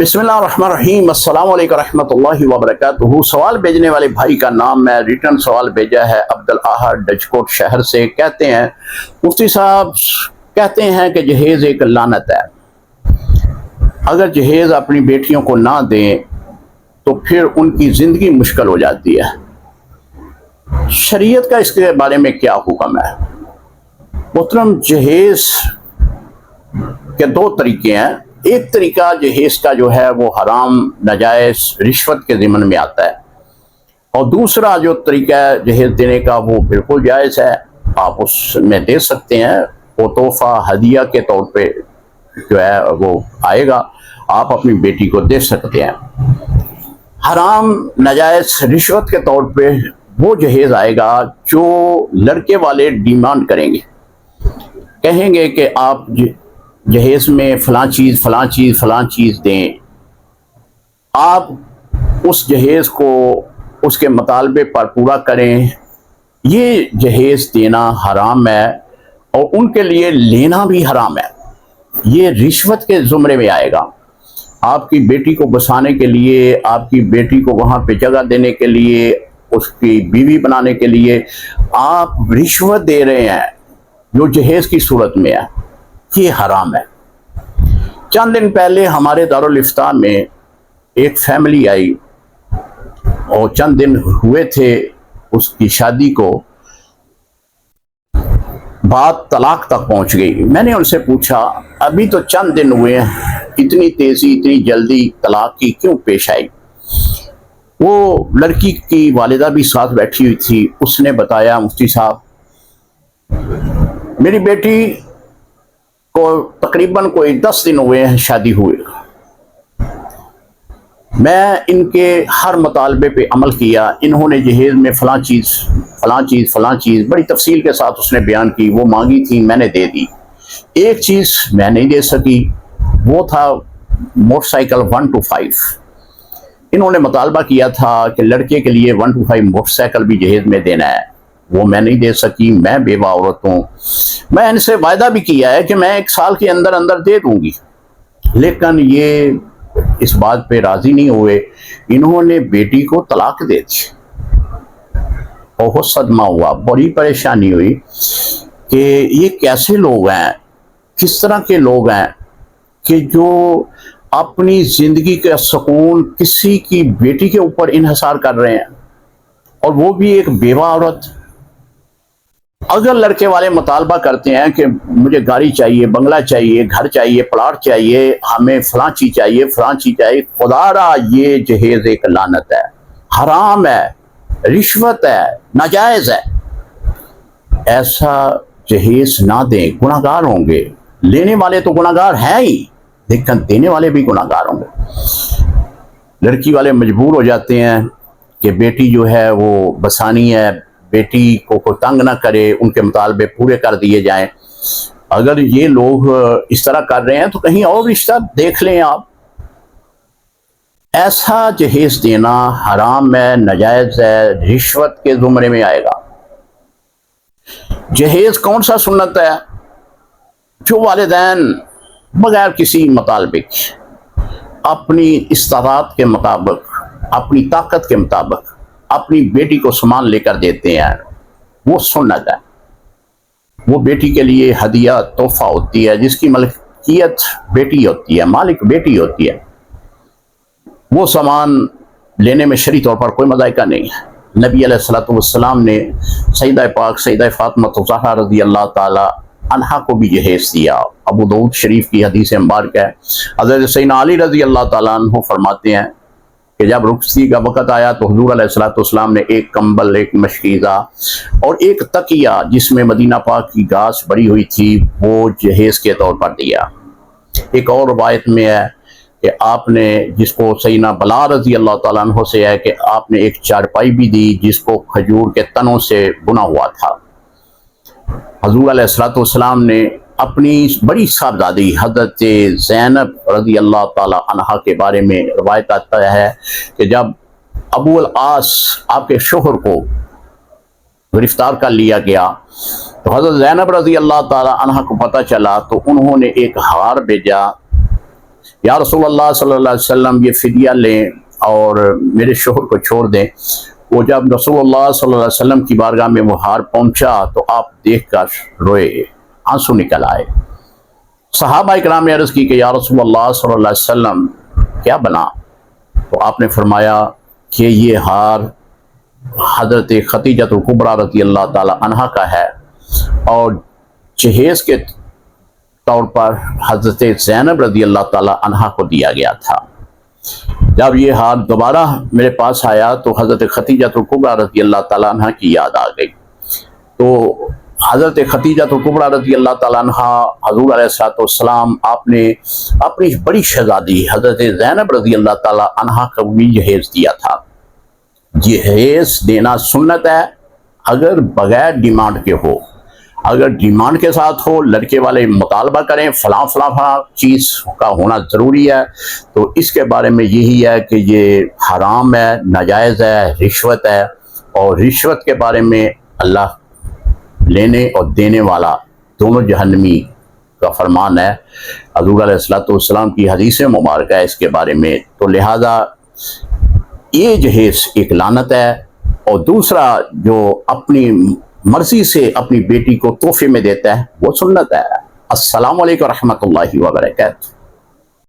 बिस्मिल्लाहिर्रहमानिर्रहीम। अस्सलाम वालेकुम रहमतुल्लाहि व बरकातुहू। सवाल भेजने वाले भाई का नाम, मैं रिटर्न सवाल भेजा है अब्दुल अहद डचकोट शहर से। कहते हैं मुफ्ती साहब कहते हैं कि जहेज़ एक लानत है। अगर जहेज़ अपनी बेटियों को ना दें तो फिर उनकी ज़िंदगी मुश्किल हो जाती है। शरीयत का इसके बारे में क्या हुक्म है? मुहतरम, जहेज़ के दो तरीके हैं। एक तरीका जहेज़ का जो है वो हराम, नाजायज़, रिश्वत के ज़िम्मन में आता है, और दूसरा जो तरीका है जहेज़ देने का वो बिल्कुल जायज़ है। आप उसमें दे सकते हैं, वो तोहफ़ा हदिया के तौर पे जो है वो आएगा, आप अपनी बेटी को दे सकते हैं। हराम, नाजायज़, रिश्वत के तौर पे वो जहेज़ आएगा जो लड़के वाले डिमांड करेंगे, कहेंगे कि आप जहेज़ में फ़लाँ चीज़ दें। आप उस जहेज़ को उसके मुतालबे पर पूरा करें। ये जहेज़ देना हराम है और उनके लिए लेना भी हराम है। ये रिश्वत के ज़ुमरे में आएगा। आपकी बेटी को बसाने के लिए, आपकी बेटी को वहाँ पे जगह देने के लिए, उसकी बीवी बनाने के लिए आप रिश्वत दे रहे हैं जो जहेज़ की सूरत में है। ये हराम है। चंद दिन पहले हमारे दारुल इफ्ता में एक फैमिली आई और चंद दिन हुए थे उसकी शादी को, बात तलाक तक पहुंच गई। मैंने उनसे पूछा, अभी तो चंद दिन हुए हैं, इतनी तेजी, इतनी जल्दी तलाक की क्यों पेश आई? वो लड़की की वालिदा भी साथ बैठी हुई थी। उसने बताया, मुफ्ती साहब, मेरी बेटी को तकरीबन कोई 10 दिन हुए हैं शादी हुए। मैं इनके हर मुतालबे पे अमल किया। इन्होंने जहेज़ में फ़लाँ चीज़ बड़ी तफसील के साथ उसने बयान की। वो मांगी थी, मैंने दे दी। एक चीज़ मैं नहीं दे सकी, वो था मोटरसाइकिल 1 to 5। इन्होंने मुतालबा किया था कि लड़के के लिए 1 to 5 मोटरसाइकिल भी जहेज़ में देना है। वो मैं नहीं दे सकी। मैं बेवा औरत हूँ। मैं इनसे वायदा भी किया है कि मैं 1 साल के अंदर अंदर दे दूंगी, लेकिन ये इस बात पे राजी नहीं हुए। इन्होंने बेटी को तलाक दे दी। बहुत सदमा हुआ, बड़ी परेशानी हुई कि ये कैसे लोग हैं, किस तरह के लोग हैं कि जो अपनी जिंदगी का सुकून किसी की बेटी के ऊपर इन्हिसार कर रहे हैं, और वो भी एक बेवा औरत। अगर लड़के वाले मुतालबा करते हैं कि मुझे गाड़ी चाहिए, बंगला चाहिए, घर चाहिए, प्लाट चाहिए, हमें फलां चीज चाहिए, खुदारा ये जहेज़ एक लानत है, हराम है, रिश्वत है, नाजायज है। ऐसा जहेज़ ना दें, गुनाहगार होंगे। लेने वाले तो गुनाहगार हैं ही, लेकिन देने वाले भी गुनाहगार होंगे। लड़की वाले मजबूर हो जाते हैं कि बेटी जो है वो बसानी है, बेटी को कोई तंग ना करे, उनके मुतालबे पूरे कर दिए जाएं। अगर ये लोग इस तरह कर रहे हैं तो कहीं और रिश्ता देख लें आप। ऐसा जहेज़ देना हराम है, नाजायज है, रिश्वत के ज़ुमरे में आएगा। जहेज़ कौन सा सुन्नत है? जो वालिदैन बगैर किसी मुतालबे अपनी इस्तादात के मुताबिक, अपनी ताकत के मुताबिक अपनी बेटी को सामान लेकर देते हैं, वो सुन्नत है। वो बेटी के लिए हदिया, तोहफा होती है, जिसकी मलकियत बेटी होती है, मालिक बेटी होती है। वो सामान लेने में शरई तौर पर कोई मज़ाइका नहीं है। नबी अलैहिस्सलातु वस्सलाम ने सईदा पाक सईदा फातिमा ज़हरा रज़ी अल्लाह ताला अन्हा को भी जहेज़ दिया। अबू दाऊद शरीफ की हदीस मुबारक है। हज़रत सैयदना अली रज़ी अल्लाह ताला अन्हु फरमाते हैं कि जब रुखसती का वक़्त आया तो हुज़ूर अलैहिस्सलाम ने एक कंबल, एक मशकीज़ा और एक तकिया जिसमें मदीना पाक की घास बड़ी हुई थी, वो जहेज़ के तौर पर दिया। एक और रवायत में है कि आपने, जिसको सैयदना बला रज़ी अल्लाह ताला अन्हु से है, कि आपने एक चारपाई भी दी जिसको खजूर के तनों से बुना हुआ था। हुज़ूर अलैहिस्सलाम ने अपनी बड़ी साहबजादी हज़रत ज़ैनब रज़ी अल्लाह ताला अन्हा के बारे में रवायत आता है कि जब अबू अल आस आपके शोहर को गिरफ्तार कर लिया गया तो हज़रत ज़ैनब रज़ी अल्लाह ताला अन्हा को पता चला, तो उन्होंने एक हार भेजा یا رسول اللہ صلی اللہ علیہ وسلم یہ فدیہ لیں اور میرے شوہر کو چھوڑ دیں۔ وہ جب رسول اللہ صلی اللہ علیہ وسلم کی بارگاہ میں وہ ہار پہنچا تو آپ دیکھ کر روئے، آنسو نکل آئے۔ صحابہ اکرام نے عرض کی کہ یا رسول اللہ صلی اللہ علیہ وسلم کیا بنا؟ تو آپ نے فرمایا کہ یہ ہار حضرت خدیجہ الکبریٰ رضی اللہ تعالی عنہا کا ہے اور جہیز کے طور پر حضرت زینب رضی اللہ تعالی عنہا کو دیا گیا تھا۔ جب یہ ہار دوبارہ میرے پاس آیا تو حضرت خدیجہ الکبریٰ رضی اللہ تعالی عنہا کی یاد آ گئی۔ تو حضرت خدیجہ الکبریٰ رضی اللہ تعالی عنہا حضور علیہ السلام آپ نے اپنی بڑی شہزادی حضرت زینب رضی اللہ تعالی عنہا کو بھی جہیز دیا تھا۔ جہیز دینا سنت ہے اگر بغیر ڈیمانڈ کے ہو، اگر ڈیمانڈ کے ساتھ ہو، لڑکے والے مطالبہ کریں فلاں فلاں فلاں چیز کا ہونا ضروری ہے، تو اس کے بارے میں یہی ہے کہ یہ حرام ہے، ناجائز ہے، رشوت ہے، اور رشوت کے بارے میں اللہ لینے اور دینے والا دونوں جہنمی کا فرمان ہے، حضور علیہ السلام کی حدیث مبارکہ ہے اس کے بارے میں۔ تو لہذا یہ جہیز ایک لعنت ہے، اور دوسرا جو اپنی مرضی سے اپنی بیٹی کو تحفے میں دیتا ہے وہ سنت ہے۔ السلام علیکم ورحمۃ اللہ وبرکاتہ۔